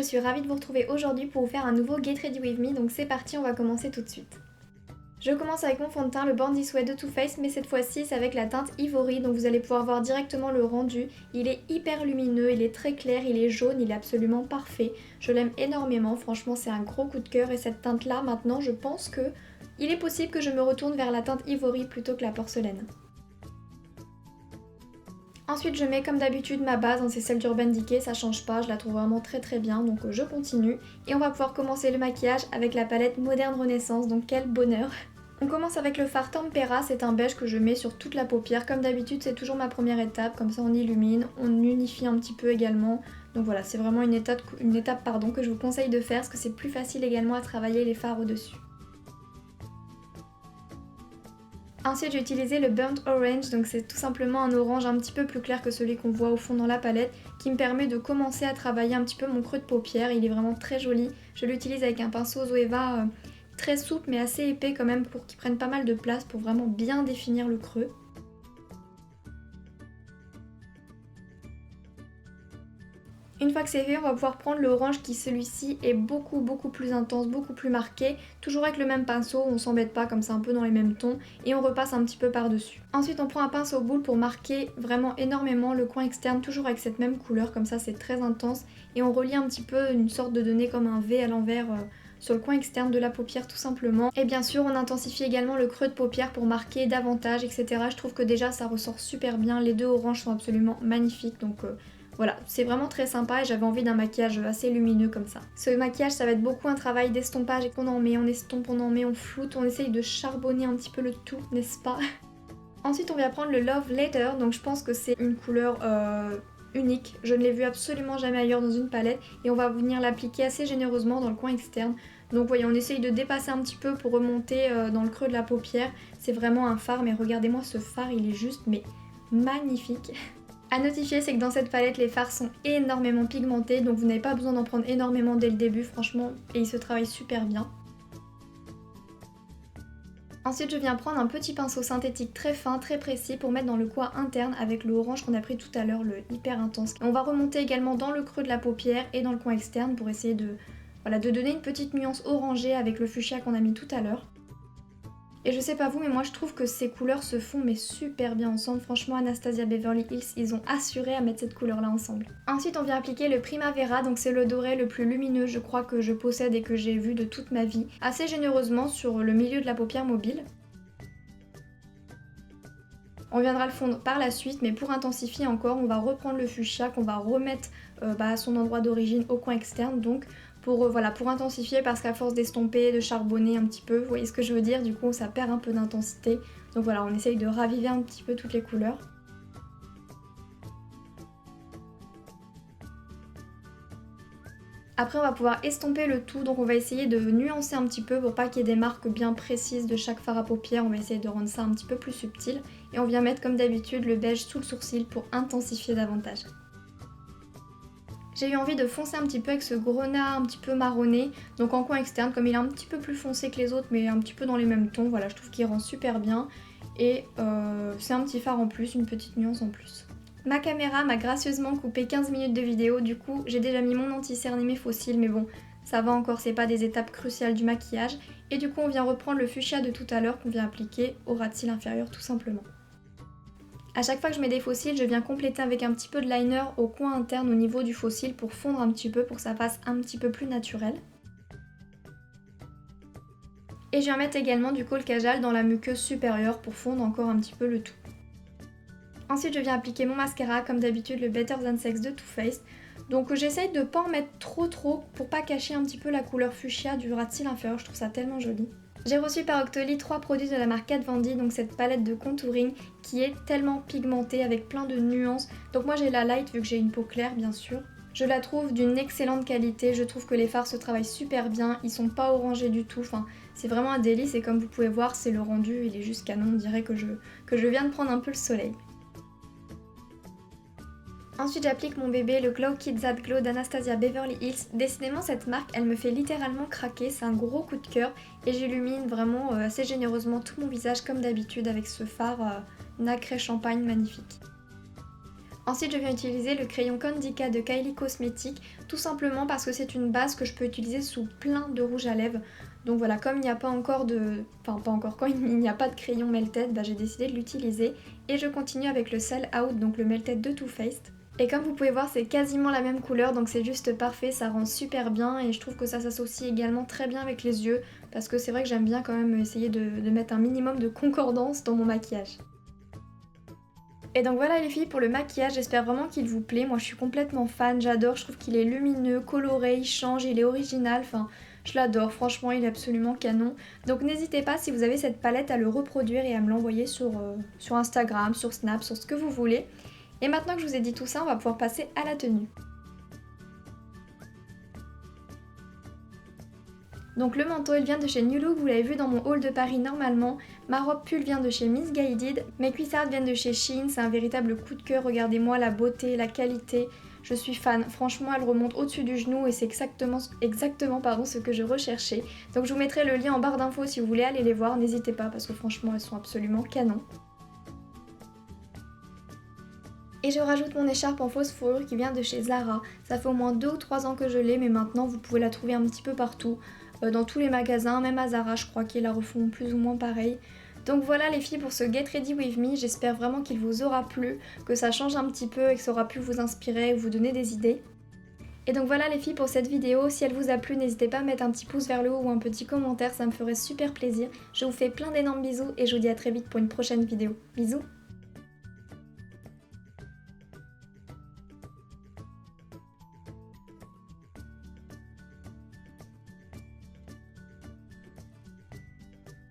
suis ravie de vous retrouver aujourd'hui pour vous faire un nouveau Get Ready With Me, donc c'est parti, on va commencer tout de suite. Je commence avec mon fond de teint, le Born This Way de Too Faced, mais cette fois-ci c'est avec la teinte Ivory, donc vous allez pouvoir voir directement le rendu. Il est hyper lumineux, il est très clair, il est jaune, il est absolument parfait. Je l'aime énormément, franchement c'est un gros coup de cœur et cette teinte là maintenant je pense que il est possible que je me retourne vers la teinte Ivory plutôt que la porcelaine. Ensuite je mets comme d'habitude ma base, c'est celle d'Urban Decay, ça change pas, je la trouve vraiment très bien, donc je continue. Et on va pouvoir commencer le maquillage avec la palette Moderne Renaissance, donc quel bonheur. On commence avec le fard Tempera, c'est un beige que je mets sur toute la paupière, comme d'habitude c'est toujours ma première étape, comme ça on illumine, on unifie un petit peu également. Donc voilà, c'est vraiment une étape que je vous conseille de faire, parce que c'est plus facile également à travailler les fards au-dessus. Ensuite j'ai utilisé le Burnt Orange, donc c'est tout simplement un orange un petit peu plus clair que celui qu'on voit au fond dans la palette, qui me permet de commencer à travailler un petit peu mon creux de paupière, il est vraiment très joli. Je l'utilise avec un pinceau Zoeva très souple mais assez épais quand même pour qu'il prenne pas mal de place pour vraiment bien définir le creux. Une fois que c'est fait, on va pouvoir prendre l'orange qui celui-ci est beaucoup plus intense, beaucoup plus marqué, toujours avec le même pinceau, on s'embête pas comme c'est un peu dans les mêmes tons et on repasse un petit peu par-dessus. Ensuite on prend un pinceau boule pour marquer vraiment énormément le coin externe, toujours avec cette même couleur, comme ça c'est très intense et on relie un petit peu une sorte de donner comme un V à l'envers sur le coin externe de la paupière tout simplement. Et bien sûr on intensifie également le creux de paupière pour marquer davantage etc. Je trouve que déjà ça ressort super bien, les deux oranges sont absolument magnifiques donc voilà, c'est vraiment très sympa et j'avais envie d'un maquillage assez lumineux comme ça. Ce maquillage ça va être beaucoup un travail d'estompage et qu'on en met, on estompe, on en met, on floute, on essaye de charbonner un petit peu le tout, n'est-ce pas? Ensuite on vient prendre le Love Letter, donc je pense que c'est une couleur unique, je ne l'ai vu absolument jamais ailleurs dans une palette et on va venir l'appliquer assez généreusement dans le coin externe. Donc voyez, on essaye de dépasser un petit peu pour remonter dans le creux de la paupière, c'est vraiment un fard mais regardez-moi ce fard, il est juste mais magnifique. A notifier, c'est que dans cette palette les fards sont énormément pigmentés, donc vous n'avez pas besoin d'en prendre énormément dès le début franchement, et ils se travaillent super bien. Ensuite je viens prendre un petit pinceau synthétique très fin, très précis pour mettre dans le coin interne avec le orange qu'on a pris tout à l'heure, le hyper intense. On va remonter également dans le creux de la paupière et dans le coin externe pour essayer de donner une petite nuance orangée avec le fuchsia qu'on a mis tout à l'heure. Et je sais pas vous mais moi je trouve que ces couleurs se font mais super bien ensemble, franchement Anastasia Beverly Hills ils ont assuré à mettre cette couleur là ensemble. Ensuite on vient appliquer le Primavera, donc c'est le doré le plus lumineux je crois que je possède et que j'ai vu de toute ma vie, assez généreusement sur le milieu de la paupière mobile. On viendra le fondre par la suite mais pour intensifier encore on va reprendre le fuchsia qu'on va remettre à son endroit d'origine au coin externe donc pour intensifier parce qu'à force d'estomper, de charbonner un petit peu, vous voyez ce que je veux dire, du coup ça perd un peu d'intensité. Donc voilà, on essaye de raviver un petit peu toutes les couleurs. Après on va pouvoir estomper le tout, donc on va essayer de nuancer un petit peu pour pas qu'il y ait des marques bien précises de chaque fard à paupières, on va essayer de rendre ça un petit peu plus subtil. Et on vient mettre comme d'habitude le beige sous le sourcil pour intensifier davantage. J'ai eu envie de foncer un petit peu avec ce grenat un petit peu marronné, donc en coin externe, comme il est un petit peu plus foncé que les autres mais un petit peu dans les mêmes tons, voilà je trouve qu'il rend super bien et c'est un petit fard en plus, une petite nuance en plus. Ma caméra m'a gracieusement coupé 15 minutes de vidéo, du coup j'ai déjà mis mon anti-cerne et mes faux cils mais bon ça va encore, c'est pas des étapes cruciales du maquillage et du coup on vient reprendre le fuchsia de tout à l'heure qu'on vient appliquer au ras de cils inférieur tout simplement. A chaque fois que je mets des faux cils, je viens compléter avec un petit peu de liner au coin interne au niveau du faux cil pour fondre un petit peu, pour que ça fasse un petit peu plus naturel. Et je viens mettre également du Kohl Kajal dans la muqueuse supérieure pour fondre encore un petit peu le tout. Ensuite je viens appliquer mon mascara, comme d'habitude le Better Than Sex de Too Faced. Donc j'essaye de pas en mettre trop pour pas cacher un petit peu la couleur fuchsia du ras de cils inférieur, je trouve ça tellement joli. J'ai reçu par Octoly 3 produits de la marque Kat Von D, donc cette palette de contouring qui est tellement pigmentée avec plein de nuances. Donc moi j'ai la light vu que j'ai une peau claire bien sûr. Je la trouve d'une excellente qualité, je trouve que les fards se travaillent super bien, ils sont pas orangés du tout, enfin c'est vraiment un délice et comme vous pouvez voir c'est le rendu, il est juste canon, on dirait que je viens de prendre un peu le soleil. Ensuite j'applique mon bébé, le Glow Kids That Glow d'Anastasia Beverly Hills. Décidément cette marque elle me fait littéralement craquer, c'est un gros coup de cœur et j'illumine vraiment assez généreusement tout mon visage comme d'habitude avec ce fard nacré champagne magnifique. Ensuite, je viens utiliser le crayon Candica de Kylie Cosmetics, tout simplement parce que c'est une base que je peux utiliser sous plein de rouge à lèvres. Donc voilà, comme il n'y a pas encore de... Enfin, pas encore, quand il n'y a pas de crayon Melted, j'ai décidé de l'utiliser. Et je continue avec le Sell Out, donc le Melted de Too Faced. Et comme vous pouvez voir, c'est quasiment la même couleur, donc c'est juste parfait, ça rend super bien. Et je trouve que ça s'associe également très bien avec les yeux, parce que c'est vrai que j'aime bien quand même essayer de mettre un minimum de concordance dans mon maquillage. Et donc voilà les filles pour le maquillage, j'espère vraiment qu'il vous plaît. Moi je suis complètement fan, j'adore, je trouve qu'il est lumineux, coloré, il change, il est original, enfin je l'adore, franchement il est absolument canon. Donc n'hésitez pas si vous avez cette palette à le reproduire et à me l'envoyer sur Instagram, sur Snap, sur ce que vous voulez. Et maintenant que je vous ai dit tout ça, on va pouvoir passer à la tenue. Donc le manteau il vient de chez New Look, vous l'avez vu dans mon haul de Paris normalement. Ma robe pull vient de chez Missguided, mes cuissardes viennent de chez Shein, c'est un véritable coup de cœur, regardez-moi la beauté, la qualité, je suis fan. Franchement elle remonte au-dessus du genou et c'est exactement ce que je recherchais. Donc je vous mettrai le lien en barre d'infos si vous voulez aller les voir, n'hésitez pas parce que franchement elles sont absolument canon. Et je rajoute mon écharpe en fausse fourrure qui vient de chez Zara. Ça fait au moins 2 ou 3 ans que je l'ai, mais maintenant vous pouvez la trouver un petit peu partout. Dans tous les magasins, même à Zara je crois qu'ils la refont plus ou moins pareil. Donc voilà les filles pour ce Get Ready With Me, j'espère vraiment qu'il vous aura plu, que ça change un petit peu et que ça aura pu vous inspirer ou vous donner des idées. Et donc voilà les filles pour cette vidéo, si elle vous a plu n'hésitez pas à mettre un petit pouce vers le haut ou un petit commentaire, ça me ferait super plaisir. Je vous fais plein d'énormes bisous et je vous dis à très vite pour une prochaine vidéo. Bisous!